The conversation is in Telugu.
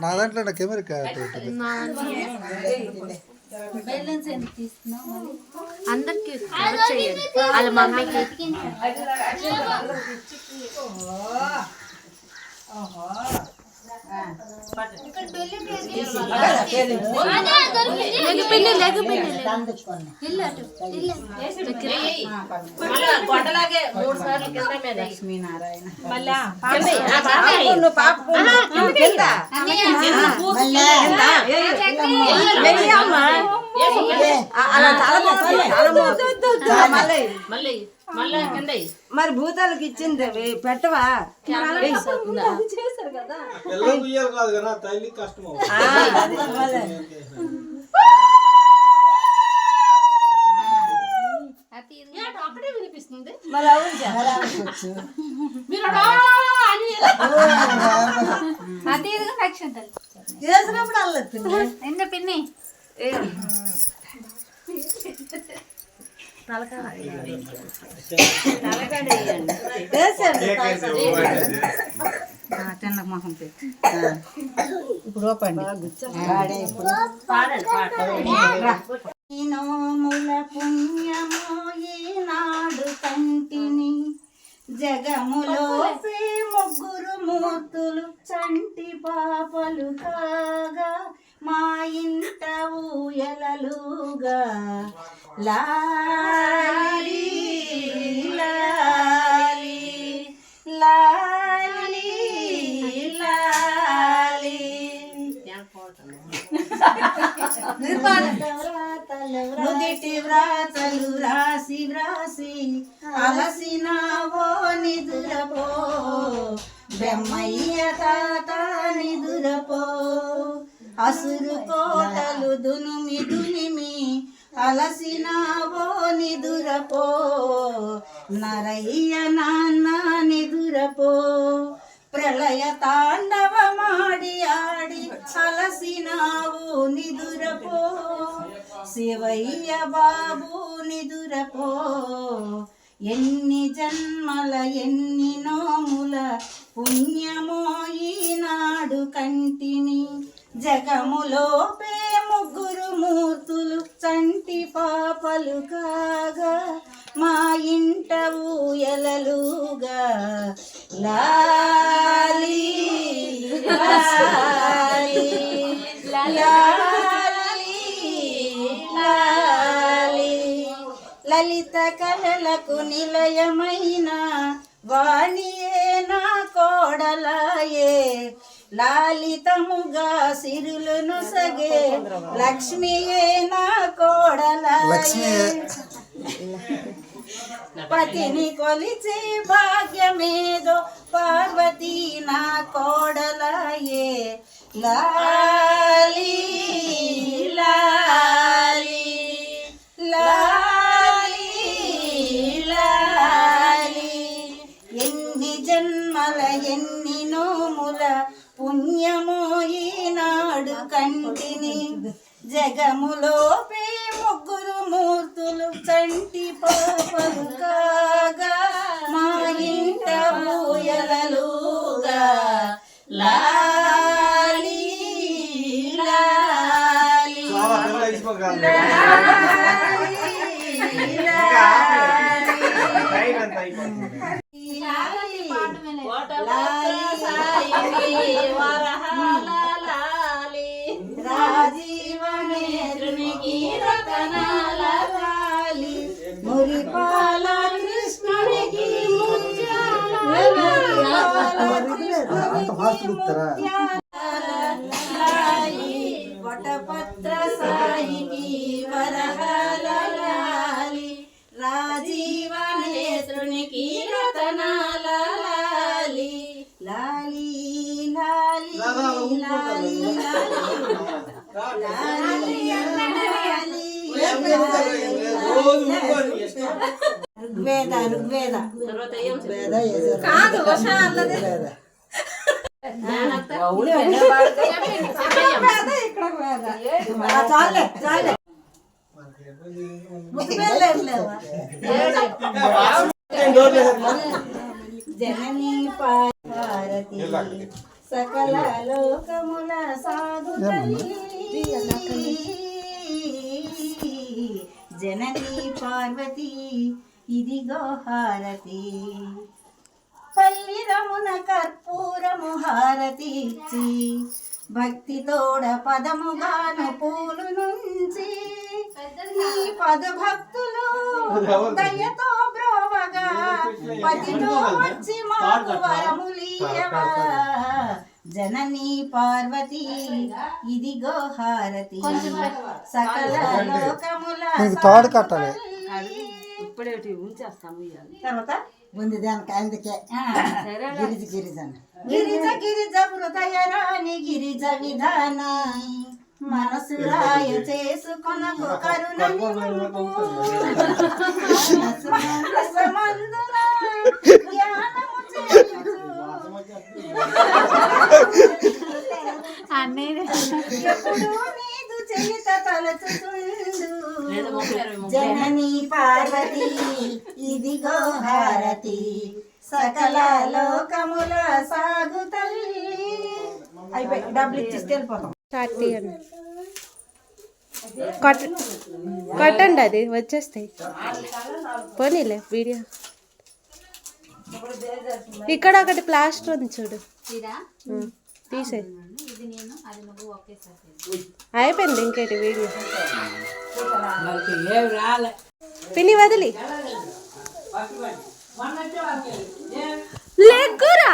నా దాంట్లో నా కెమెరా అందరికి వాళ్ళ మమ్మీకి మరి భూతాలకు ఇచ్చింది పెట్టవా చేశారు కదా వినిపిస్తుంది చేసినప్పుడు అల్లొచ్చింది ఎంత పిన్ని చిన్న మొహం ఇప్పుడు ఓపండి నోముల పుణ్యమో ఈనాడు కంటిని జగములో ముగ్గురు మూర్తులు చంటి పాపలు కాగా మా ఇంట ఊయలలుగా లాలి లాలి లాలి లాలి నుదిటి వ్రాతలు రాసి వ్రాసి అలసినావో నిదురపో బ్రహ్మయ్య తాత నిదురపో అసురు కోటలు దునుమి దునిమి అలసినావో నిదురపో నరయ్య నాన్న నిదురపో ప్రళయ తాండవమాడి ఆడి అలసినావు నిదురపో శివయ్య బాబు నిదురపో ఎన్ని జన్మల ఎన్ని నోముల పుణ్యమో ఈనాడు కంటిని జగములో ముగ్గురు మూర్తులు చంటి పాపలు కాగా మా ఇంట ఊయలలుగా లాలి లాలి లాలి లాలి లలిత కళలకు నిలయమైన వాణియే నా కోడలాయే లాలితముగా సిరులను సగే లక్ష్మియే నా కోడలాయే పతిని కొలిచే భాగ్యమేదో పార్వతీ నా కోడలాయే లాలి లాలి లాలి లాలి ఎన్ని జన్మల ఎన్ని నోముల పుణ్యమో ఈనాడు కంటిని జగములో ముగ్గురు మూర్తులు చంటి పాపలు కాగా మా ఇంట ఊయలలుగా లాలి లాలి రాజీవనేత్రునికి రతనాల లాలి మురిపాల కృష్ణునికి వటపత్ర సాయికి వరహాల లాలి రాజీవనేత్రునికి రతనాల లాలి లాలి లాలి లాలి ఋగ్వేద ఋగ్వేద కాదు ఇక్కడ చాలే చాలే జననీ భారతి సకల లోకముల సాధు జననీ పార్వతి ఇదిగో హారతి పల్లిరమున కర్పూరము హారతి ఇచ్చి భక్తితోడ పదముగాను పూలు నుంచి నీ పద భక్తులు దయతో బ్రోవగా పతితో వచ్చి మాకు వరములీయవా జననీ పార్వతి ఇదిగో హారతి సకల లోకముల తాడు కట్టాలి ఇప్పుడే ఉంచేస్తాము తర్వాత ఉంది దానికి అందుకే గిరిజ గిరిజన గిరిజ గిరిజ హృదయ రాణి గిరిజ విధాన మనసు రాయ చేసుకొనకు కరుణ నింపు. మనసమందున ధ్యానము చేయుచు. ఎప్పుడూ నీదు చరిత తలచుచుండు జననీ పార్వతి ఇదిగో హారతి సకల లోకముల సాగు తల్లి. అయిపోయి డబ్బులు ఇచ్చేసి వెళ్ళిపోతాం. కట్టండి అది వచ్చేస్తాయి పోనీలే వీడియో ఇక్కడ ఒకటి ప్లాస్టర్ ఉంది చూడు తీసే అయిపోయింది ఇంకేటి వీడియో పిన్ని వదిలి లెగ్గురా